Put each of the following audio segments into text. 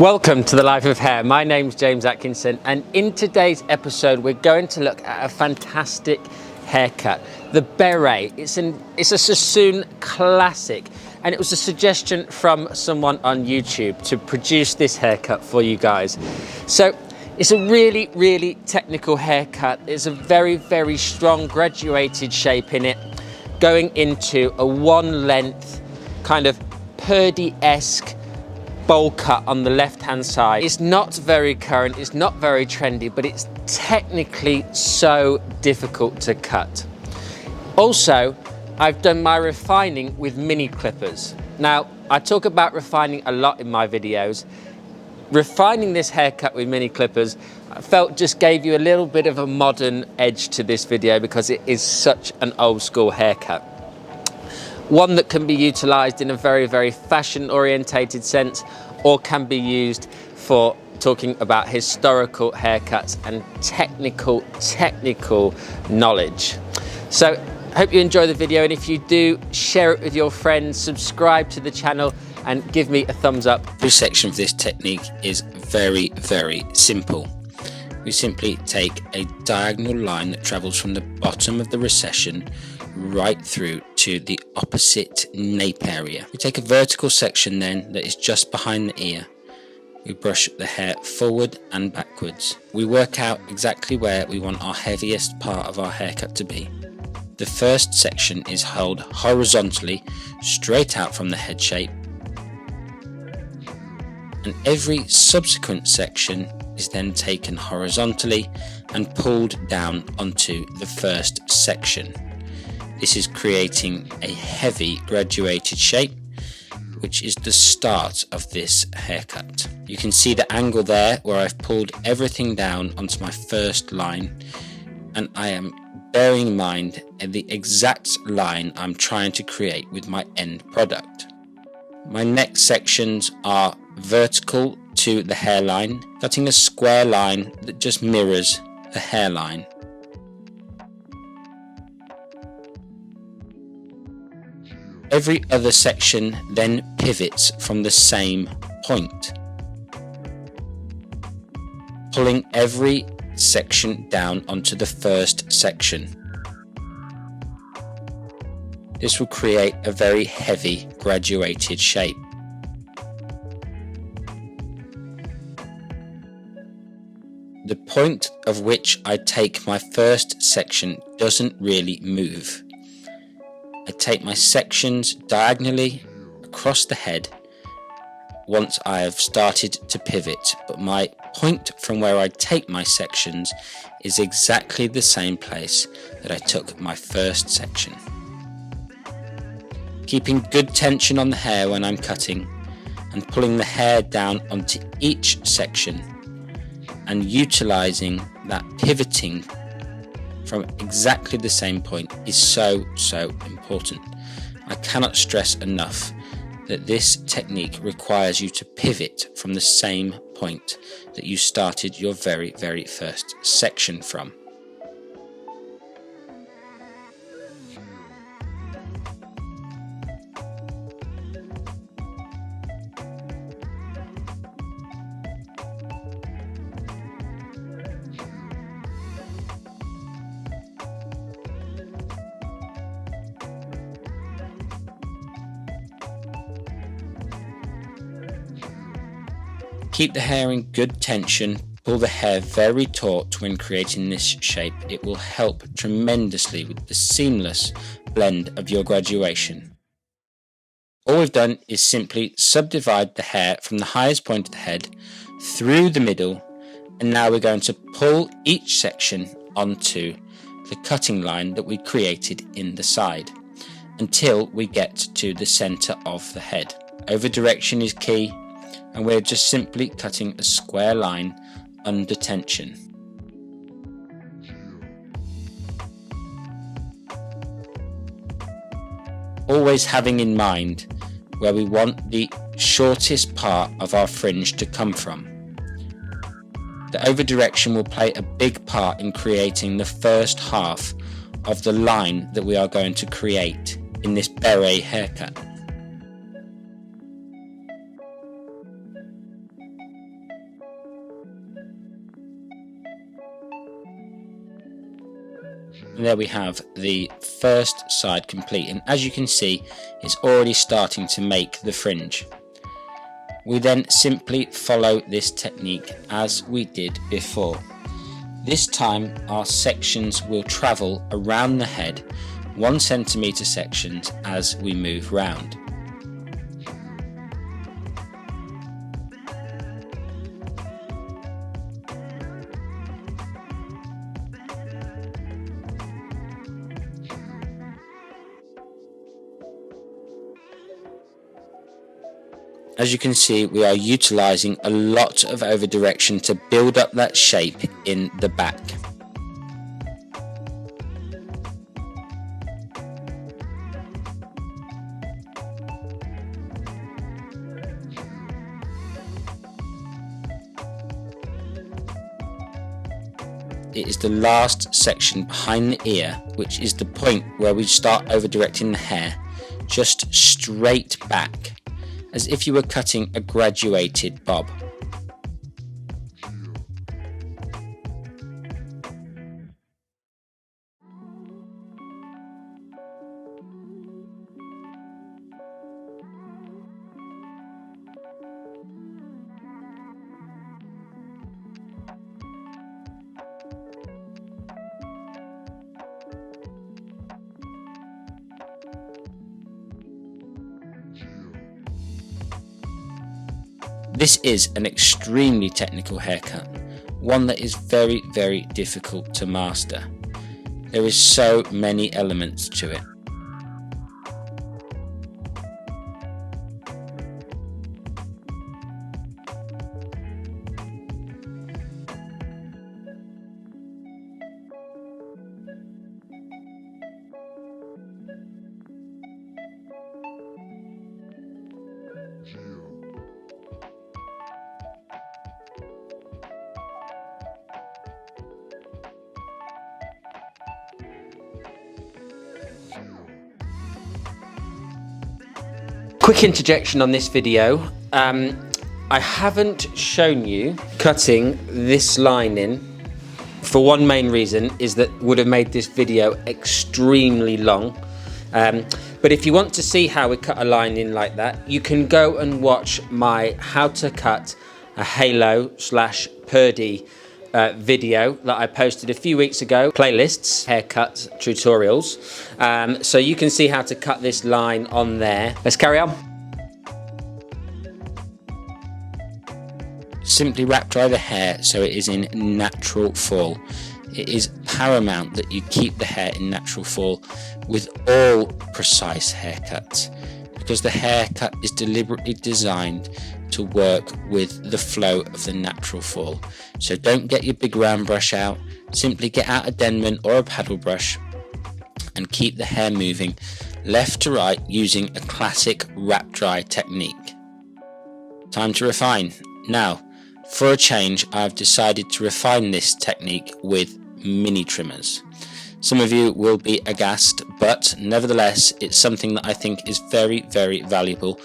Welcome to the Life of Hair. My name's James Atkinson, and in today's episode we're going to look at a fantastic haircut, the Beret. It's a Sassoon classic, and it was a suggestion from someone on YouTube to produce this haircut for you guys. So it's a really technical haircut. It's a very strong graduated shape in it, going into a one length kind of Purdy-esque bowl cut on the left hand side. It's not very current, it's not very trendy, but it's technically so difficult to cut. Also, I've done my refining with mini clippers. Now, I talk about refining a lot in my videos. Refining this haircut with mini clippers, I felt just gave you a little bit of a modern edge to this video because it is such an old school haircut. One that can be utilized in a very fashion orientated sense, or can be used for talking about historical haircuts and technical knowledge. So hope you enjoy the video, and if you do, share it with your friends, subscribe to the channel and give me a thumbs up. This section of this technique is very simple. We simply take a diagonal line that travels from the bottom of the recession right through to the opposite nape area. We take a vertical section then that is just behind the ear. We brush the hair forward and backwards. We work out exactly where we want our heaviest part of our haircut to be. The first section is held horizontally straight out from the head shape, and every subsequent section is then taken horizontally and pulled down onto the first section. This is creating a heavy graduated shape, which is the start of this haircut. You can see the angle there where I've pulled everything down onto my first line, and I am bearing in mind the exact line I'm trying to create with my end product. My next sections are vertical to the hairline, cutting a square line that just mirrors the hairline. Every other section then pivots from the same point, pulling every section down onto the first section. This will create a very heavy graduated shape. The point of which I take my first section doesn't really move. I take my sections diagonally across the head once I have started to pivot, but my point from where I take my sections is exactly the same place that I took my first section. Keeping good tension on the hair when I'm cutting, and pulling the hair down onto each section, and utilizing that pivoting from exactly the same point is so important. I cannot stress enough that this technique requires you to pivot from the same point that you started your very first section from. Keep the hair in good tension, pull the hair very taut when creating this shape. It will help tremendously with the seamless blend of your graduation. All we've done is simply subdivide the hair from the highest point of the head through the middle, and now we're going to pull each section onto the cutting line that we created in the side until we get to the center of the head. Over direction is key, and we're just simply cutting a square line under tension. Always having in mind where we want the shortest part of our fringe to come from. The over direction will play a big part in creating the first half of the line that we are going to create in this beret haircut. And there we have the first side complete, and as you can see, it's already starting to make the fringe. We then simply follow this technique as we did before. This time our sections will travel around the head 1 centimeter sections as we move round. As you can see, we are utilising a lot of over direction to build up that shape in the back. It is the last section behind the ear, which is the point where we start over directing the hair, just straight back, as if you were cutting a graduated bob. This is an extremely technical haircut, one that is very, very difficult to master. There is so many elements to it. Quick interjection on this video. I haven't shown you cutting this line in for one main reason, is that would have made this video extremely long. But if you want to see how we cut a line in like that, you can go and watch my how to cut a halo/purdy video that I posted a few weeks ago. Playlists, haircut tutorials. So you can see how to cut this line on there. Let's carry on. Simply wrap dry the hair so it is in natural fall. It is paramount that you keep the hair in natural fall with all precise haircuts, because the haircut is deliberately designed to work with the flow of the natural fall. So don't get your big round brush out, simply get out a Denman or a paddle brush and keep the hair moving left to right using a classic wrap dry technique. Time to refine. Now, for a change, I've decided to refine this technique with mini trimmers. Some of you will be aghast, but nevertheless, it's something that I think is very, very valuable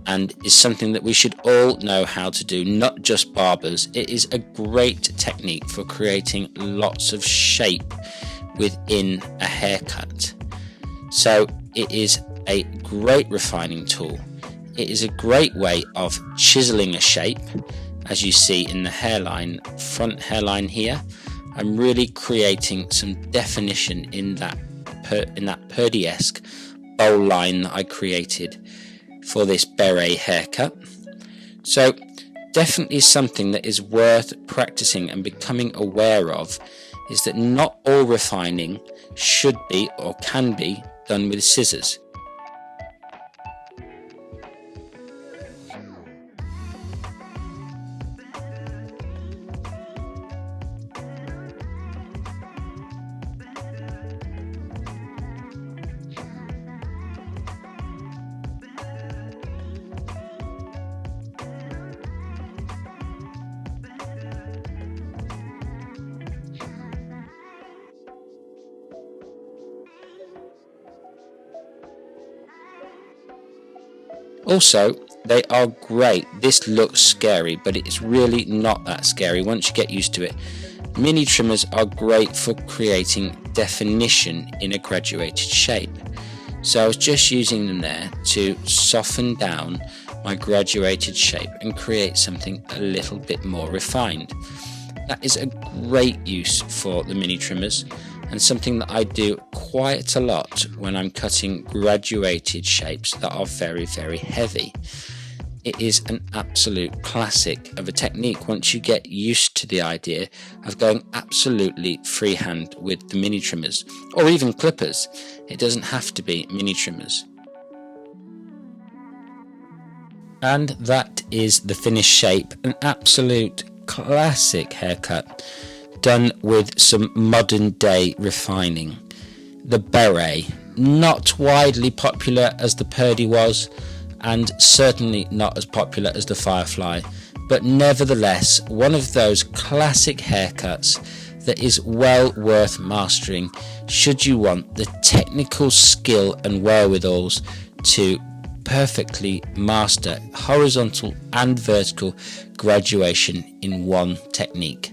and is something that we should all know how to do, not just barbers. It is a great technique for creating lots of shape within a haircut. So it is a great refining tool. It is a great way of chiseling a shape, as you see in the hairline, front hairline here. I'm really creating some definition in that Purdy-esque bowl line that I created for this beret haircut. So definitely something that is worth practicing and becoming aware of, is that not all refining should be or can be done with scissors. Also, they are great. This looks scary, but it's really not that scary once you get used to it. mini trimmers are great for creating definition in a graduated shape. So I was just using them there to soften down my graduated shape and create something a little bit more refined. That is a great use for the mini trimmers, and something that I do quite a lot when I'm cutting graduated shapes that are very, very heavy. It is an absolute classic of a technique once you get used to the idea of going absolutely freehand with the mini trimmers, or even clippers. It doesn't have to be mini trimmers. And that is the finished shape, an absolute classic haircut done with some modern day refining. The beret, not widely popular as the Purdy was, and certainly not as popular as the Firefly, but nevertheless one of those classic haircuts that is well worth mastering should you want the technical skill and wherewithals to perfectly master horizontal and vertical graduation in one technique.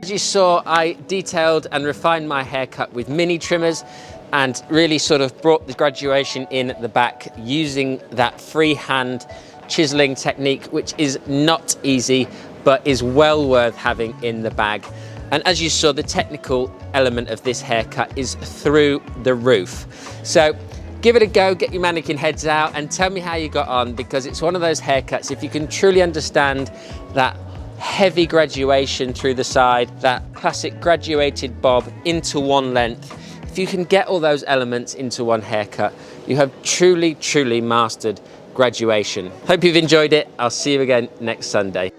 As you saw, I detailed and refined my haircut with mini trimmers and really sort of brought the graduation in at the back using that freehand chiseling technique, which is not easy but is well worth having in the bag. And as you saw, the technical element of this haircut is through the roof. So give it a go, get your mannequin heads out and tell me how you got on, because it's one of those haircuts, if you can truly understand that heavy graduation through the side, that classic graduated bob into one length, if you can get all those elements into one haircut, you have truly mastered graduation. Hope you've enjoyed it. I'll see you again next Sunday.